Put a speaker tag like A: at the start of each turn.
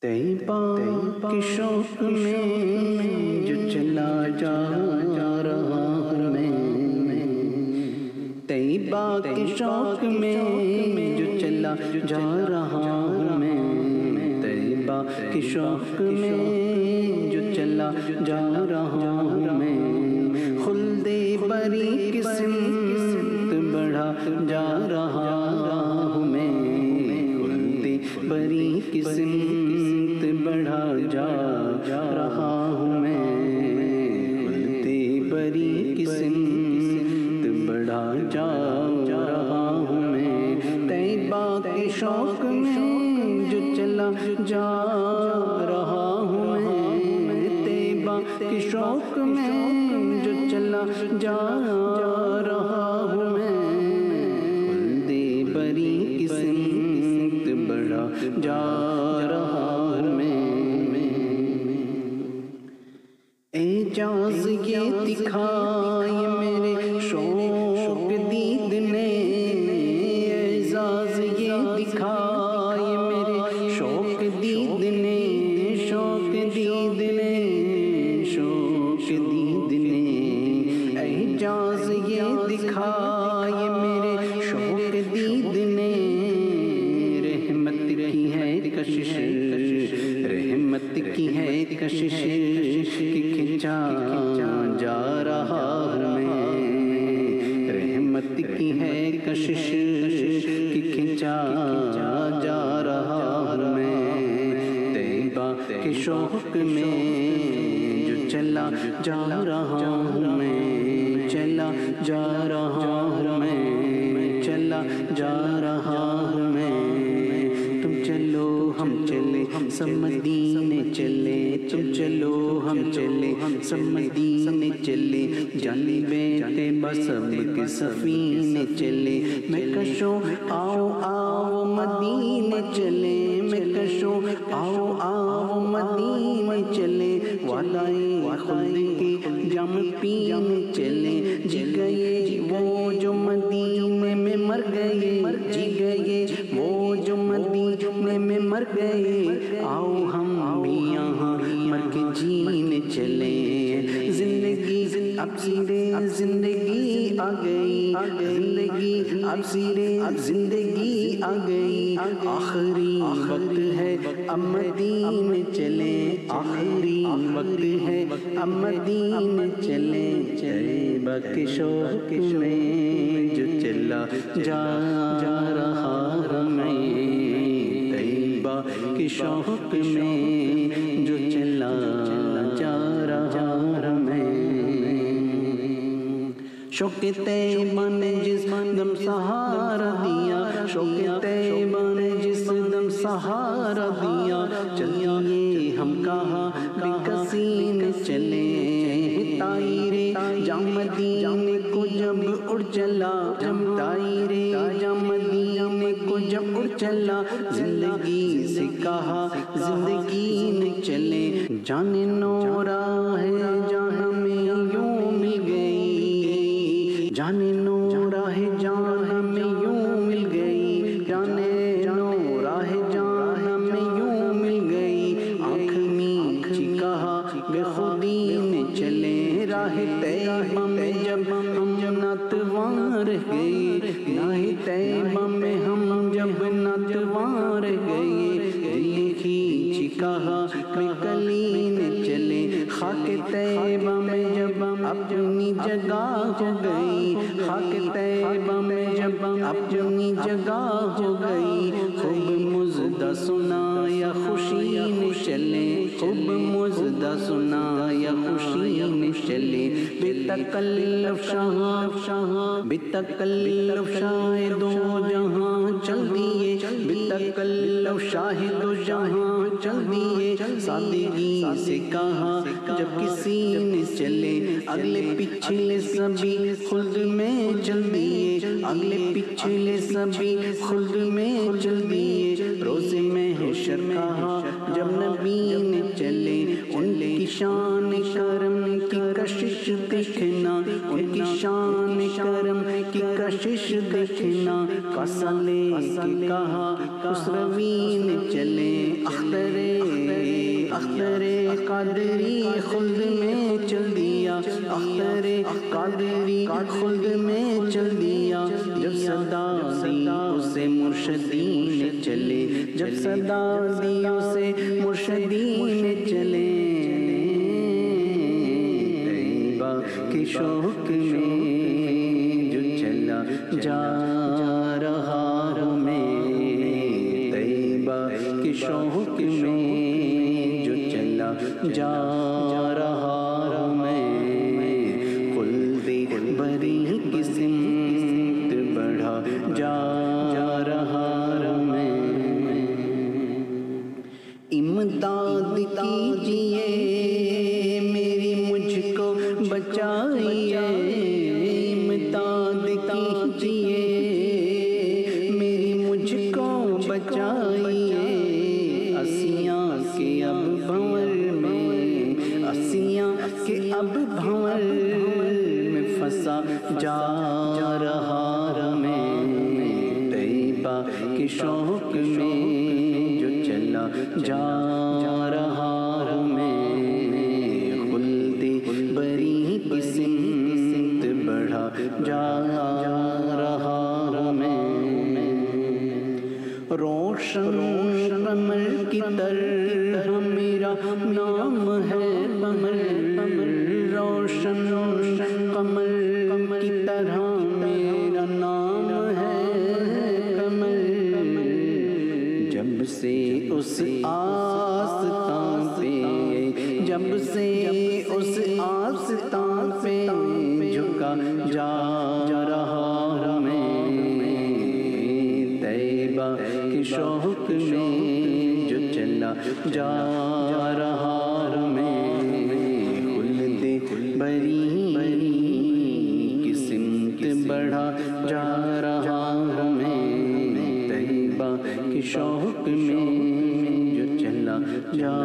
A: طیبہ کے شوق میں جو چلا جا رہا ہوں میں، طیبہ کے شوق میں جو چلا جا رہا ہوں میں، طیبہ کے شوق میں جو چلا جا رہا ہوں میں، خلد بری کی سمت بڑھا جا رہا ہوں میں، خلد بری کی سمت بڑھا جا رہا ہوں میں، خلد بری کی سمت بڑھا جا رہا ہوں میں، طیبہ کے شوق میں جو چلا جا رہا ہوں میں، طیبہ کے شوق میں جو چلا جا رہا ہوں میں، خلد بری کی سمت بڑھا جا رہا ہوں میں، اعجاز یہ دکھائے میرے شوق دید نے، اعزاز یہ دکھائے میرے شوق دید نے، شوق دید نے، شوق دید نے، اعجاز یہ دکھائے میرے شوق دید نے، رحمت کی ہے کشش، رحمت کی ہے کشش کہ کھنچا جا رہا ہوں میں، رحمت کی ہے کشش کہ کھنچا جا رہا ہوں میں، طیبہ کے شوق میں جو چلا جا رہا ہوں میں، چلا جا رہا ہوں میں، چلا جا رہا ہوں میں، تم چلو ہم چلے سب مدینے چلے، تم چلو ہم چلے سب مدینے چلے، جانب طیبہ سب کے سفینے چلے، میں کشوں آؤ آؤ مدینے چلے، میں کشوں آؤ آؤ مدینے چلے، والائے خلد کے جام پینے چلے، جی گئے وہ جو مدینے میں مر گئے، جی گئے وہ جو مدینے میں مر گئے، آؤ ہم بھی یہاں مر کے جینے چلے، زندگی اب سیرے زندگی آ گئی، زندگی اب سیرے زندگی آ گئی، آخری وقت ہے اب مدینے چلے، آخری وقت ہے اب مدینے چلے، طیبہ کے شوق میں جو چلا جا رہا ہوں میں، طیبہ کے شوق میں جو چلا جا رہا ہوں میں، شوق طیبہ نے جس دم سہارا دیا، شوق طیبہ نے جس دم سہارا دیا، چلیے ہم کہاں بھی کسی نہ چلے، طائرے جام مدینے کو جب اڑ چلا، جب طائرے جام مدینے کو جب اڑ چلا، زندگی سے کہا زندگی نہ چلے، جانے نورا ہے جہاں میں یوں مل گئی، جانے نورا ہے جہاں میں یوں مل گئی، جانے نورا ہے جہاں میں یوں مل گئی، آنکھ میچی کہا بے خودی نے چلے، راہ طیبہ میں جب ہم ناتواں رہ گئے، راہ طیبہ میں ہم جب ناتواں رہ گئے، دل کھینچی کہا بے کلی نے چلے، خاک طیبہ میں جب اپنی جگہ ہو گئی، خاک طیبہ میں جب اپنی جگہ ہو گئی، خوب مژدہ سنایا خوشی نے چلے، خوب مژدہ سنایا خوشی نے چلے، بے تکلف شاہ بے تکلف شاہ دو جہاں چل دیے، بے تکلف شاہ دو جہاں چل دیے، سادگی سے کہا جب کسی نے چلے، اگلے پچھلے سبھی خلد میں چل دیے، اگلے پچھلے سبھی خلد میں چل دیے، روز محشر کہا جب نبی نے چلے، ان کی شان کرم کی کشش دیکھنا، ان کی شان کرم کی کشش دیکھنا، کاسا لے کے کہا خسروی نے چلے، اختر قادری خلد میں چل دیا، اختر قادری خلد میں چل دیا، جب صدا دی اسے مرشدی نے چلے، جب صدا دی اسے مرشدی نے چلے، طیبہ کے شوق میں جو چلا جا رہا ہوں میں، طیبہ کے شوق میں جو چلا جا رہا ہوں میں، خلد بری کی سمت بڑھا جا رہا ہوں میں، امداد کیجئے میری مجھ کو بچائیے، امداد کیجئے میری مجھ کو بچائیے، اسیاں کے اب بھنور میں، اسیاں کے اب بھنور میں پھنسا جا رہا میں، طیبہ کے شوق میں جو چلا جا رہا میں، خلد بری کی سمت بڑھا جا رہا میں، روشن قمر کی طرح میرا نام ہے قمر، روشن قمر کی طرح میرا نام ہے قمر، جب سے اس آستان پہ، جب سے اس آستان پہ جھکا جا رہا میں، طیبہ کے شوق میں جو چلا جا رہا میں، خلد بری کی سمت بڑھا جا رہا میں، طیبہ کے شوق میں جو چلا جا